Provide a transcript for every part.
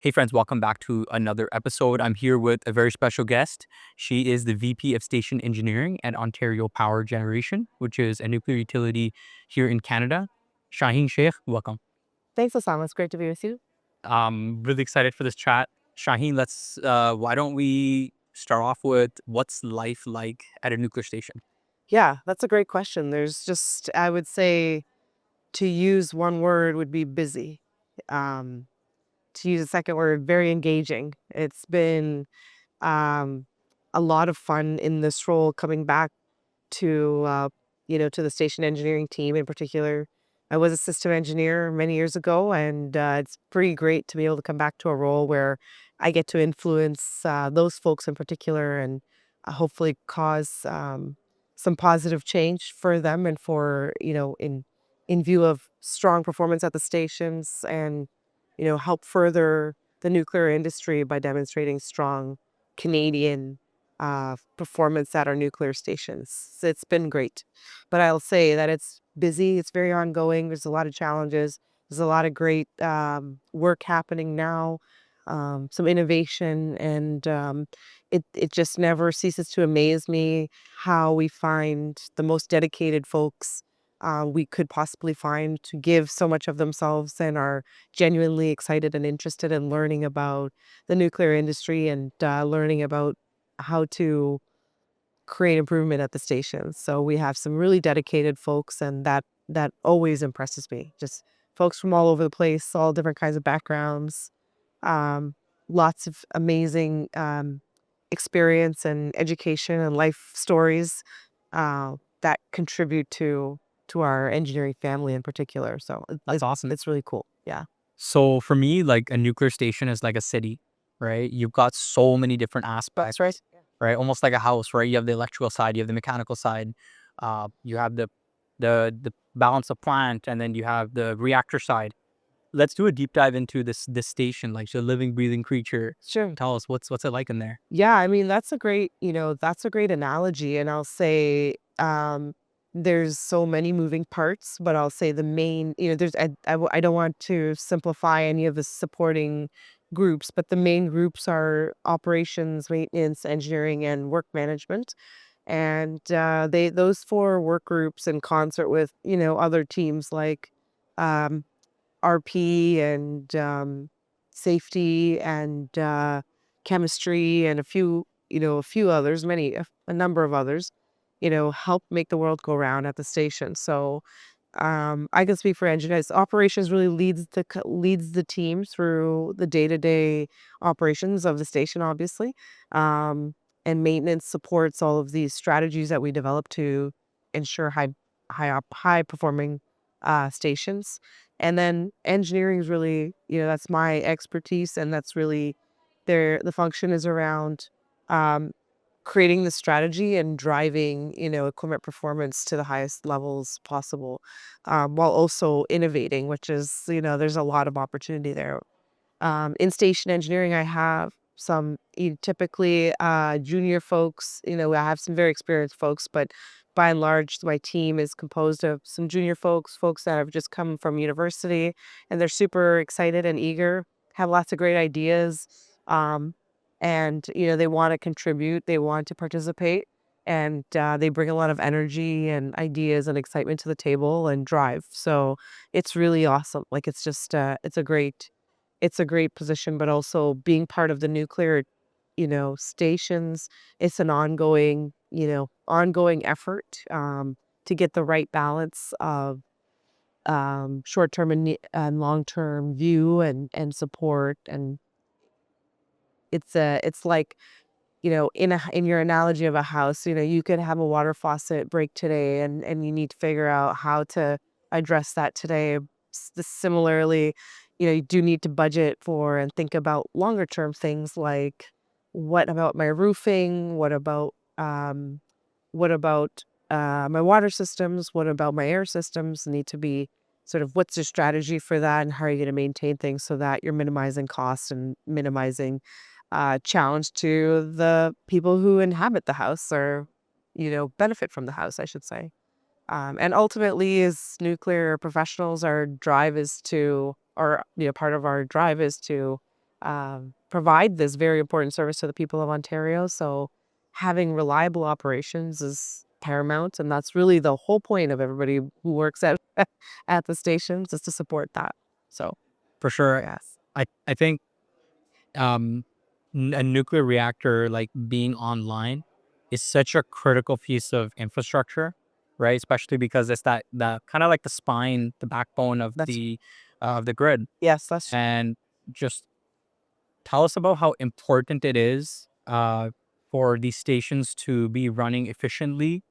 Hey, friends, welcome back to another episode. I'm here with a very special guest. She is the VP of Station Engineering at Ontario Power Generation, which is a nuclear utility here in Canada. Shaheen Shaikh, welcome. Thanks, Osama. It's great to be with you. I'm really excited for this chat. Shaheen, why don't we start off with what's life like at a nuclear station? Yeah, that's a great question. I would say to use one word would be busy. Um, to use a second word, very engaging. It's been um, a lot of fun in this role coming back to, to the station engineering team in particular. I was a system engineer many years ago, and it's pretty great to be able to come back to a role where I get to influence those folks in particular and hopefully cause some positive change for them and for, in view of strong performance at the stations and, help further the nuclear industry by demonstrating strong Canadian performance at our nuclear stations. So it's been great. But I'll say that it's busy, it's very ongoing. There's a lot of challenges. There's a lot of great work happening now, some innovation, and it just never ceases to amaze me how we find the most dedicated folks we could possibly find to give so much of themselves and are genuinely excited and interested in learning about the nuclear industry and learning about how to create improvement at the station. So we have some really dedicated folks, and that always impresses me. Just folks from all over the place, all different kinds of backgrounds, um, lots of amazing experience and education and life stories that contribute to our engineering family in particular. So That's awesome. it's really cool. Yeah. So for me, like a nuclear station is like a city, right? You've got so many different That's right. aspects, right? Almost like a house, right? You have the electrical side, you have the mechanical side, you have the balance of plant, and then you have the reactor side. Let's do a deep dive into this station, like the living, breathing creature. Sure. Tell us what's it like in there. Yeah, I mean, that's a great analogy. And I'll say there's so many moving parts, but I'll say the main, I don't want to simplify any of the supporting groups, but the main groups are operations, maintenance, engineering, and work management. And those four work groups in concert with, other teams like um, RP and safety and chemistry and a few others, a number of others, help make the world go round at the station. So I can speak for engineers. Operations really leads the team through the day-to-day operations of the station, obviously. And maintenance supports all of these strategies that we develop to ensure high performing stations. And then engineering is really, that's my expertise, and that's really the function is around um, creating the strategy and driving, equipment performance to the highest levels possible, while also innovating, which is, there's a lot of opportunity there. In station engineering, I have some typically junior folks. I have some very experienced folks, but by and large, my team is composed of some junior folks that have just come from university, and they're super excited and eager, have lots of great ideas, um, and they want to contribute, they want to participate, and they bring a lot of energy and ideas and excitement to the table and drive. So it's really awesome. Like it's just it's a great position, but also being part of the nuclear, stations, it's an ongoing effort to get the right balance of short-term and long-term view and support. And it's like, in your analogy of a house, you could have a water faucet break today and you need to figure out how to address that today. Similarly, you do need to budget for and think about longer term things like what about my roofing? What about my water systems? What about my air systems? Need to be sort of what's your strategy for that, and how are you going to maintain things so that you're minimizing costs and minimizing challenge to the people who inhabit the house or, benefit from the house, I should say. And ultimately, as nuclear professionals, our drive is to, or, part of our drive is to provide this very important service to the people of Ontario. So having reliable operations is paramount, and that's really the whole point of everybody who works at at the stations is to support that. So For sure. yes, I think um, a nuclear reactor like being online is such a critical piece of infrastructure, right? Especially because it's that kind of like the spine, the backbone that's of the grid. yes, that's And just tell us about how important it is for these stations to be running efficiently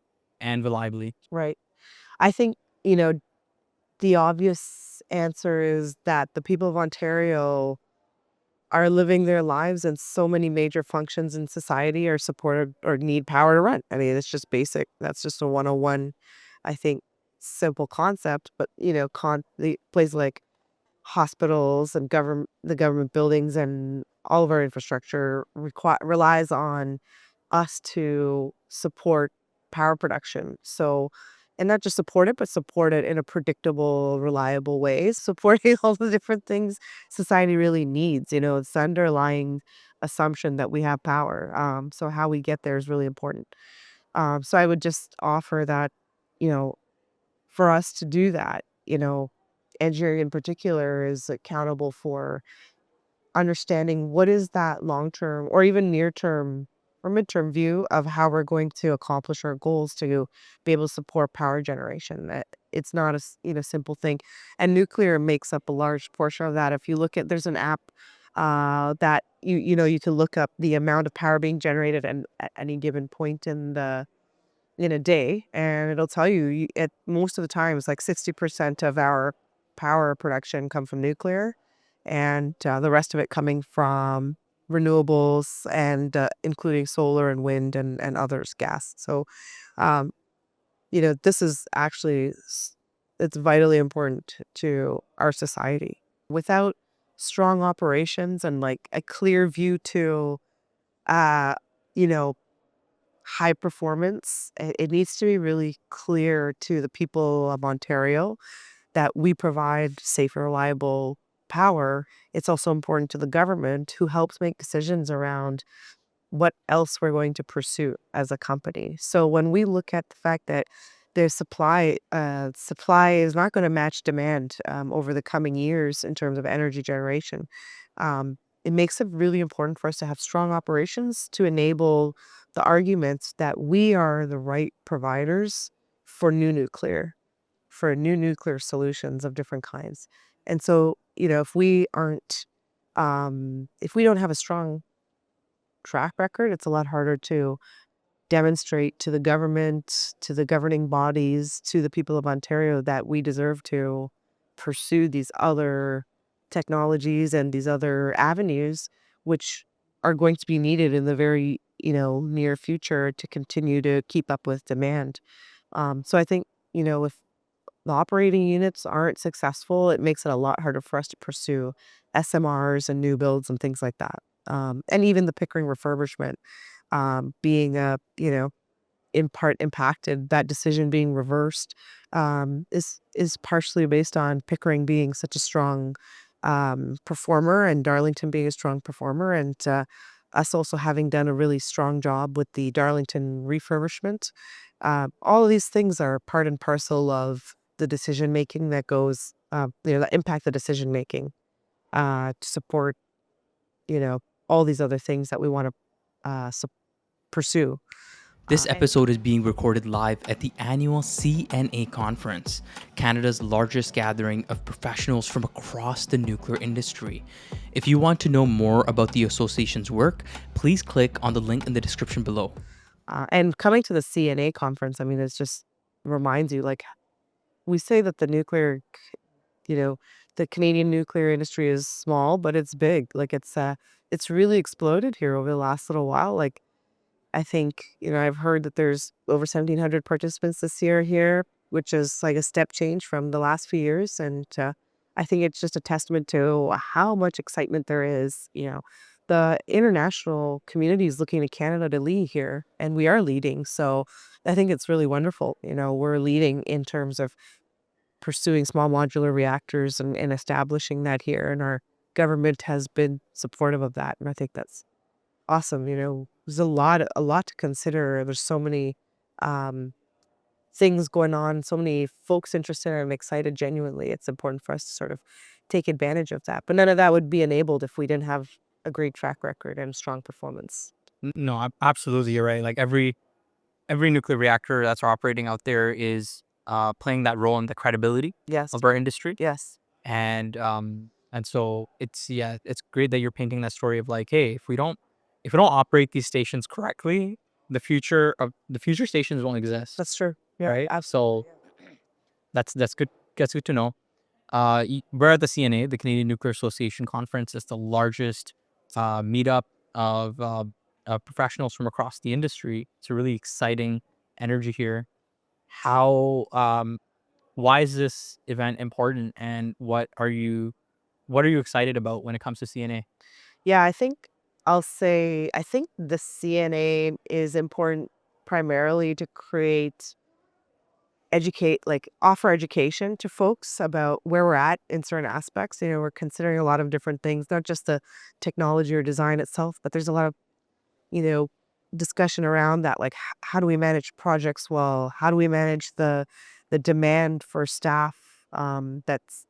and reliably. right. I think, you know, the obvious answer is that the people of Ontario are living their lives and so many major functions in society are supported or need power to run. I mean, it's just basic. That's just a 101, I think, simple concept. But, the places like hospitals and the government buildings and all of our infrastructure relies on us to support power production. So, and not just support it, but support it in a predictable, reliable way, supporting all the different things society really needs. It's the underlying assumption that we have power. So how we get there is really important. So I would just offer that, you know, for us to do that, engineering in particular is accountable for understanding what is that long-term or even near-term or midterm view of how we're going to accomplish our goals to be able to support power generation. That it's not a simple thing, and nuclear makes up a large portion of that. If you look at, there's an app that you can look up the amount of power being generated and at any given point in a day, and it'll tell you, at most of the time, it's like 60% of our power production come from nuclear, and the rest of it coming from renewables and including solar and wind and others, gas. So, um, this is actually it's vitally important to our society. Without strong operations and like a clear view to, uh, you know, high performance, it needs to be really clear to the people of Ontario that we provide safe and reliable power. It's also important to the government who helps make decisions around what else we're going to pursue as a company. So when we look at the fact that there's supply is not going to match demand over the coming years in terms of energy generation, it makes it really important for us to have strong operations to enable the arguments that we are the right providers for new nuclear solutions of different kinds. And so, if we don't have a strong track record, it's a lot harder to demonstrate to the government, to the governing bodies, to the people of Ontario that we deserve to pursue these other technologies and these other avenues, which are going to be needed in the very, near future to continue to keep up with demand. So I think, if the operating units aren't successful, it makes it a lot harder for us to pursue SMRs and new builds and things like that. And even the Pickering refurbishment, being in part impacted, that decision being reversed, is partially based on Pickering being such a strong performer and Darlington being a strong performer, and us also having done a really strong job with the Darlington refurbishment. All of these things are part and parcel of the decision making that goes, that impact the decision making to support, you know, all these other things that we want to pursue. This And episode is being recorded live at the annual CNA Conference, Canada's largest gathering of professionals from across the nuclear industry. If you want to know more about the association's work, please click on the link in the description below. and coming to the CNA conference, I mean, it's just reminds you, like, we say that you know, the Canadian nuclear industry is small, but it's big. Like, it's really exploded here over the last little while. Like, I think, I've heard that there's over 1,700 participants this year here, which is like a step change from the last few years. And I think it's just a testament to how much excitement there is. The international community is looking to Canada to lead here, and we are leading. So I think it's really wonderful. We're leading in terms of pursuing small modular reactors and establishing that here in our government has been supportive of that, and I think that's awesome. There's a lot to consider. There's so many um, things going on, so many folks interested and excited genuinely. It's important for us to sort of take advantage of that. But none of that would be enabled if we didn't have a great track record and strong performance. No, absolutely, you're right. Like every nuclear reactor that's operating out there is playing that role in the credibility Yes. of our industry. Yes. And so it's great that you're painting that story of like, hey, if we don't operate these stations correctly, the future stations won't exist, That's true. Yeah, right? absolutely. So that's good. That's good to know. We're at the CNA, the Canadian Nuclear Association Conference. It's the largest meetup of professionals from across the industry. It's a really exciting energy here. How why is this event important, and what are you excited about when it comes to CNA? Yeah, I think the CNA is important primarily to offer education to folks about where we're at in certain aspects. We're considering a lot of different things, not just the technology or design itself, but there's a lot of you know, discussion around that, like how do we manage projects well? How do we manage the demand for staff that's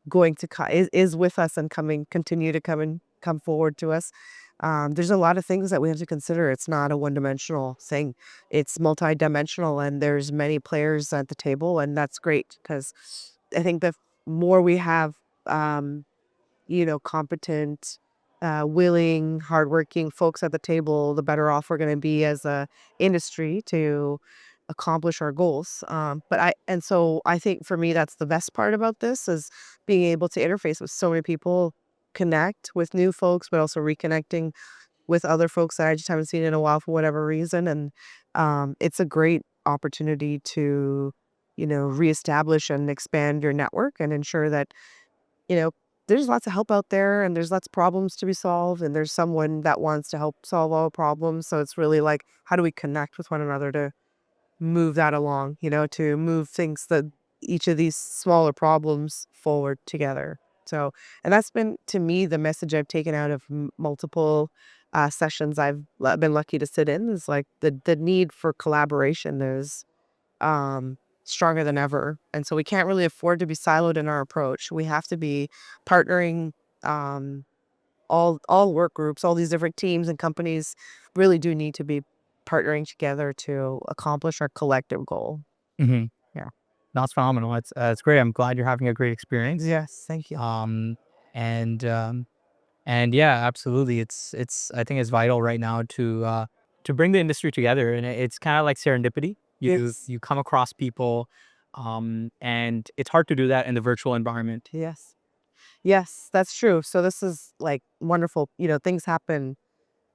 going to is with us and continue to come forward to us. There's a lot of things that we have to consider. It's not a one-dimensional thing. It's multi-dimensional, and there's many players at the table, and that's great because I think the more we have um, competent, willing, hardworking folks at the table, the better off we're going to be as a industry to accomplish our goals. So I think for me, that's the best part about this is being able to interface with so many people, connect with new folks, but also reconnecting with other folks that I just haven't seen in a while for whatever reason. And it's a great opportunity to, reestablish and expand your network and ensure that you know, there's lots of help out there and there's lots of problems to be solved and there's someone that wants to help solve all problems. So it's really like, how do we connect with one another to move that along, to move things that each of these smaller problems forward together. So, and that's been to me the message I've taken out of multiple sessions been lucky to sit in is like the need for collaboration is um, stronger than ever. And so we can't really afford to be siloed in our approach. We have to be partnering um, all work groups, all these different teams and companies really do need to be partnering together to accomplish our collective goal. Hmm. Yeah, that's phenomenal. It's great. I'm glad you're having a great experience. Yes, thank you. Um, and um, and yeah, absolutely. It's I think it's vital right now to bring the industry together, and it's kind of like serendipity. You Yes. you come across people, and it's hard to do that in the virtual environment. Yes. Yes, that's true. So this is like wonderful. Things happen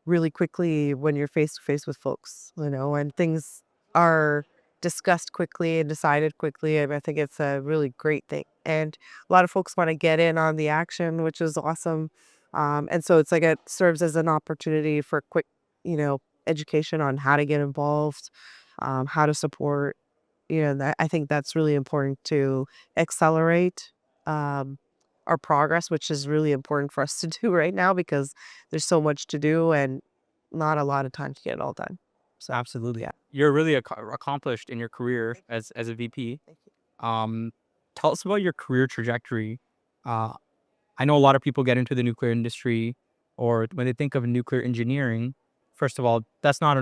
really quickly when you're face to face with folks, and things are discussed quickly and decided quickly. And I think it's a really great thing. And a lot of folks want to get in on the action, which is awesome. And so it's like it serves as an opportunity for quick, education on how to get involved, how to support. I think that's really important to accelerate um, our progress, which is really important for us to do right now because there's so much to do and not a lot of time to get it all done. So, Absolutely, yeah. you're really accomplished in your career as a VP. Thank you. Tell us about your career trajectory. Uh, I know a lot of people get into the nuclear industry, or when they think of nuclear engineering, first of all, that's not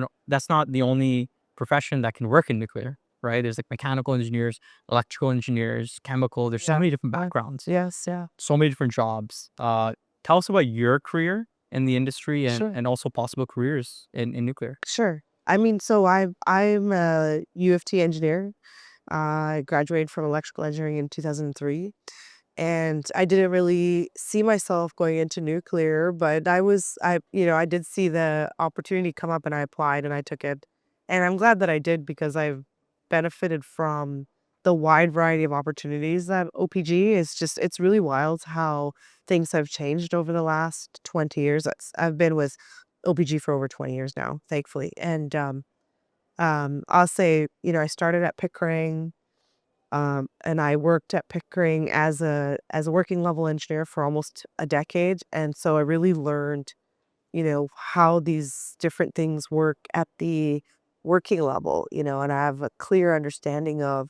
the only profession that can work in nuclear, right? There's like mechanical engineers, electrical engineers, chemical. There's so Yeah. many different Right. backgrounds, Yes. Yeah. so many different jobs. Tell us about your career in the industry and, Sure. and also possible careers in nuclear. Sure. I mean, so I'm a U of T engineer. I graduated from electrical engineering in 2003. And I didn't really see myself going into nuclear, but I did see the opportunity come up and I applied and I took it. And I'm glad that I did because I've benefited from the wide variety of opportunities that OPG is just, it's really wild how things have changed over the last 20 years. I've been with OPG for over 20 years now, thankfully. And I'll say, I started at Pickering And I worked at Pickering as a working level engineer for almost a decade, and so I really learned, how these different things work at the working level, and I have a clear understanding of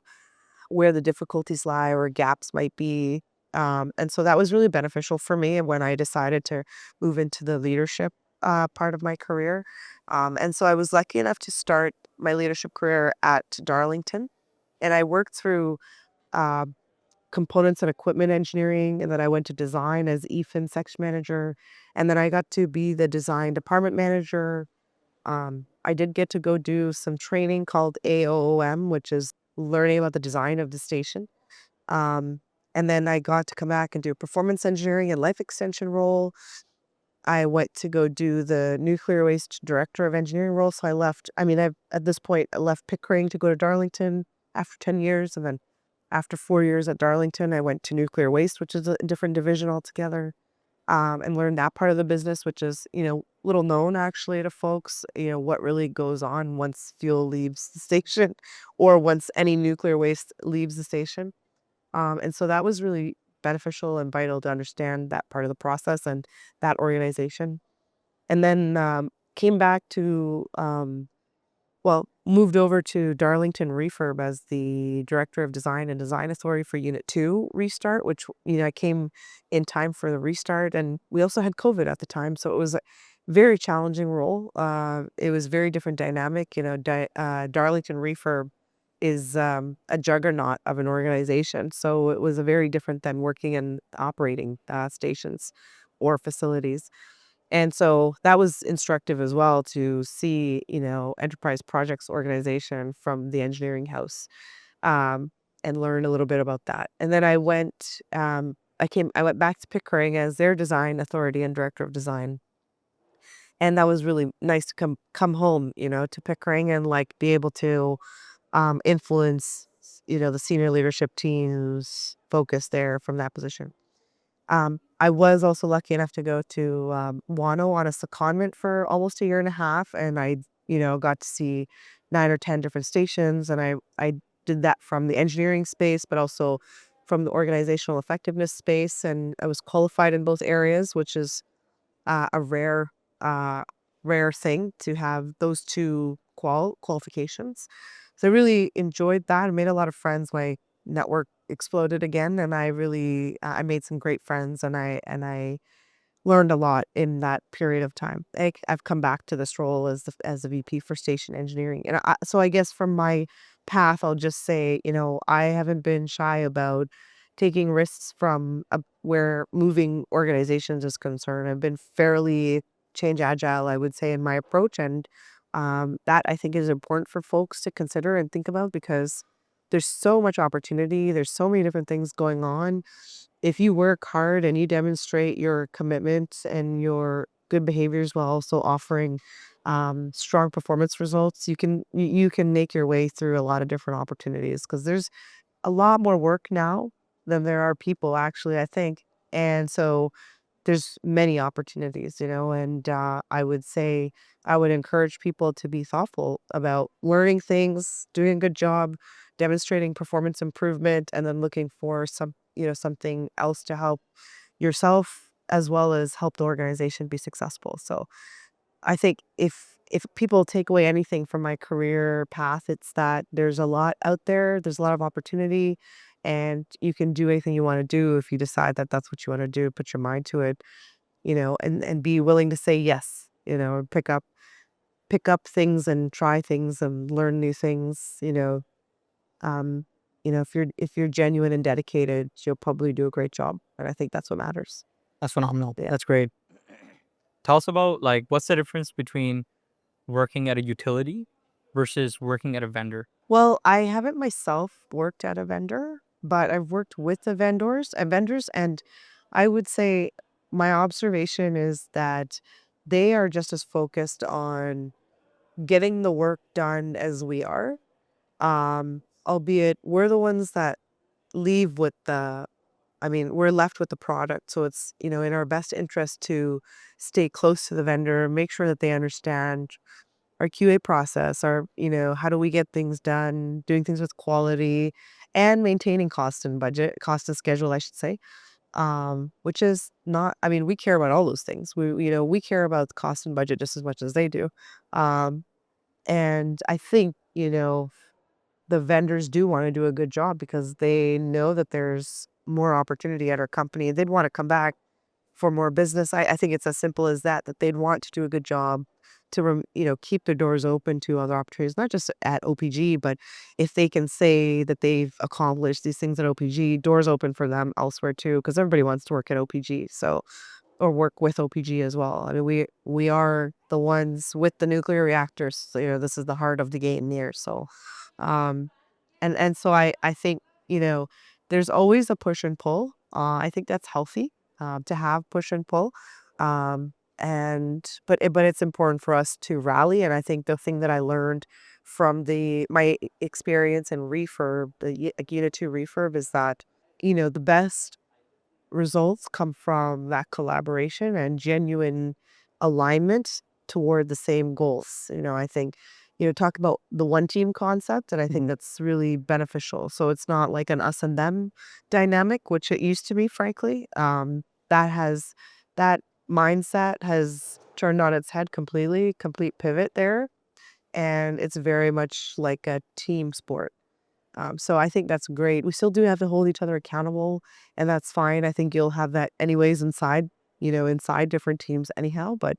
where the difficulties lie or gaps might be. And so that was really beneficial for me when I decided to move into the leadership part of my career. And so I was lucky enough to start my leadership career at Darlington, and I worked through uh, components and equipment engineering, and then I went to design as EFIN section manager, and then I got to be the design department manager. I did get to go do some training called AOOM, which is learning about the design of the station. Um, and then I got to come back and do performance engineering and life extension role. I went to go do the nuclear waste director of engineering role. So I left, I mean, at this point, I left Pickering to go to Darlington after 10 years. And then after 4 years at Darlington, I went to nuclear waste, which is a different division altogether, and learned that part of the business, which is, little known actually to folks, what really goes on once fuel leaves the station or once any nuclear waste leaves the station. And so that was really beneficial and vital to understand that part of the process and that organization. And then came back to moved over to Darlington Refurb as the Director of Design and Design Authority for Unit 2 restart, which, I came in time for the restart. And we also had COVID at the time. So it was a very challenging role. It was very different dynamic. Darlington Refurb is a juggernaut of an organization. So it was a very different than working in operating stations or facilities. And so that was instructive as well to see, enterprise projects organization from the engineering house, um, and learn a little bit about that. And then I went back to Pickering as their design authority and director of design. And that was really nice to come home, to Pickering and like be able to influence, the senior leadership team's focus there from that position. I was also lucky enough to go to, Wano on a secondment for almost a year and a half, and I, got to see 9 or 10 different stations, and I did that from the engineering space, but also from the organizational effectiveness space, and I was qualified in both areas, which is a uh, rare thing to have those two qualifications. So I really enjoyed that. I made a lot of friends. My network exploded again, and I made some great friends, and I learned a lot in that period of time. I've come back to this role as the VP for station engineering, and so I guess from my path, I'll just say, I haven't been shy about taking risks from where moving organizations is concerned. I've been fairly change agile, I would say, in my approach, and that I think is important for folks to consider and think about because there's so much opportunity. There's so many different things going on if you work hard and you demonstrate your commitment and your good behaviors while also offering strong performance results, you can make your way through a lot of different opportunities because there's a lot more work now than there are people actually, I think. And so there's many opportunities, and I would say I would encourage people to be thoughtful about learning things, doing a good job, demonstrating performance improvement, and then looking for something else to help yourself as well as help the organization be successful. So I think if people take away anything from my career path, it's that there's a lot out there, there's a lot of opportunity, and you can do anything you want to do if you decide that that's what you want to do, put your mind to it, and be willing to say yes, and pick up things and try things and learn new things, um, if you're genuine and dedicated, you'll probably do a great job, and I think that's what matters. That's phenomenal. Yeah. That's great. Tell us about like what's the difference between working at a utility versus working at a vendor? Well, I haven't myself worked at a vendor, but I've worked with the vendors, and I would say my observation is that they are just as focused on getting the work done as we are. Albeit we're the ones that leave with we're left with the product. So it's, in our best interest to stay close to the vendor, make sure that they understand our QA process, how do we get things done, doing things with quality, and maintaining cost and schedule, I should say. Which is not, I mean, we care about all those things. We care about cost and budget just as much as they do. Um, and I think, the vendors do want to do a good job because they know that there's more opportunity at our company. They'd want to come back for more business. I think it's as simple as that they'd want to do a good job to, keep their doors open to other opportunities, not just at OPG, but if they can say that they've accomplished these things at OPG, doors open for them elsewhere too, because everybody wants to work at OPG. So, or work with OPG as well. I mean, we are the ones with the nuclear reactors. So, this is the heart of the game here. So, um, and so I think, there's always a push and pull. I think that's healthy, to have push and pull. But it's important for us to rally. And I think the thing that I learned from my experience in refurb, like Unit 2 refurb, is that, the best results come from that collaboration and genuine alignment toward the same goals. I think, talk about the one team concept, and I think that's really beneficial. So it's not like an us and them dynamic, which it used to be, frankly. That mindset has turned on its head completely, complete pivot there. And it's very much like a team sport. So I think that's great. We still do have to hold each other accountable, and that's fine. I think you'll have that anyways inside different teams anyhow. But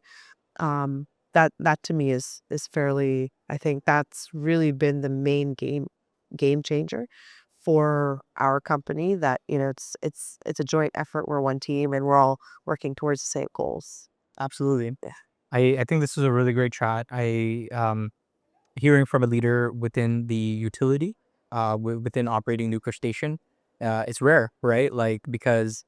that to me is fairly. I think that's really been the main game changer for our company. That it's a joint effort. We're one team, and we're all working towards the same goals. Absolutely. Yeah. I think this was a really great chat. Hearing from a leader within the utility, within operating nuclear station, it's rare, right? Like, because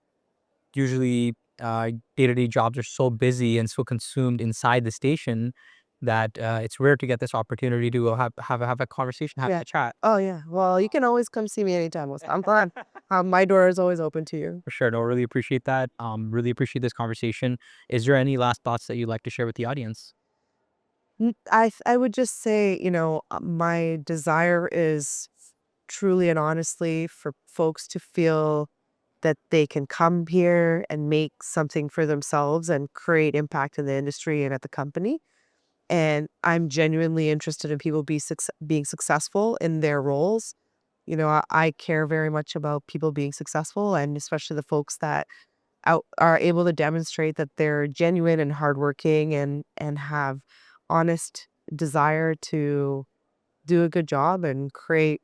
usually day-to-day jobs are so busy and so consumed inside the station that it's rare to get this opportunity to go have a conversation, have Yeah. a chat. Oh yeah. Well, you can always come see me anytime. I'm fine. My door is always open to you. For sure. No, really appreciate that. Really appreciate this conversation. Is there any last thoughts that you'd like to share with the audience? I would just say, my desire is truly and honestly for folks to feel that they can come here and make something for themselves and create impact in the industry and at the company. And I'm genuinely interested in people being successful in their roles. I care very much about people being successful, and especially the folks that are able to demonstrate that they're genuine and hardworking and have honest desire to do a good job and create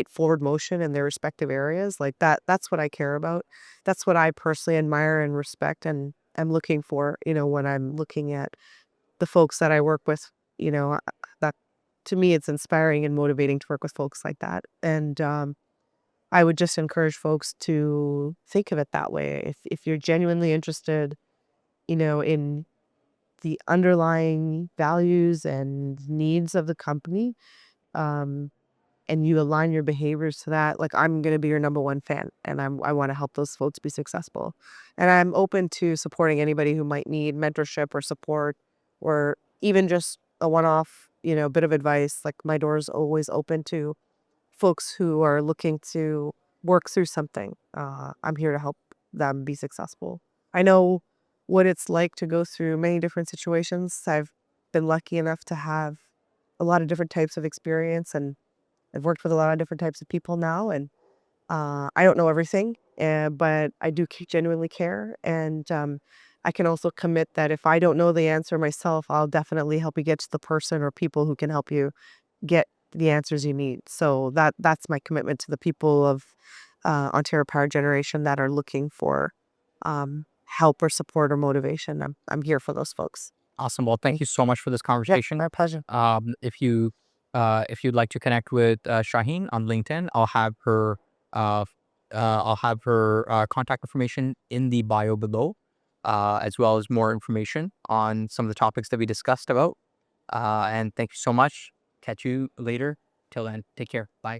forward motion in their respective areas. Like that's what I care about. That's what I personally admire and respect and am looking for, when I'm looking at the folks that I work with. That to me it's inspiring and motivating to work with folks like that. And I would just encourage folks to think of it that way. If you're genuinely interested, in the underlying values and needs of the company, um, and you align your behaviors to that, like I'm gonna be your number one fan, and I want to help those folks be successful. And I'm open to supporting anybody who might need mentorship or support, or even just a one-off, bit of advice. Like my door is always open to folks who are looking to work through something. I'm here to help them be successful. I know what it's like to go through many different situations. I've been lucky enough to have a lot of different types of experience, and I've worked with a lot of different types of people now. And I don't know everything, but I do genuinely care. And I can also commit that if I don't know the answer myself, I'll definitely help you get to the person or people who can help you get the answers you need. So that's my commitment to the people of Ontario Power Generation that are looking for help or support or motivation. I'm here for those folks. Awesome. Well, thank you so much for this Yeah, conversation. my pleasure. If you'd like to connect with Shaheen on LinkedIn, uh, I'll have her contact information in the bio below, as well as more information on some of the topics that we discussed about. And thank you so much. Catch you later. Till then, take care. Bye.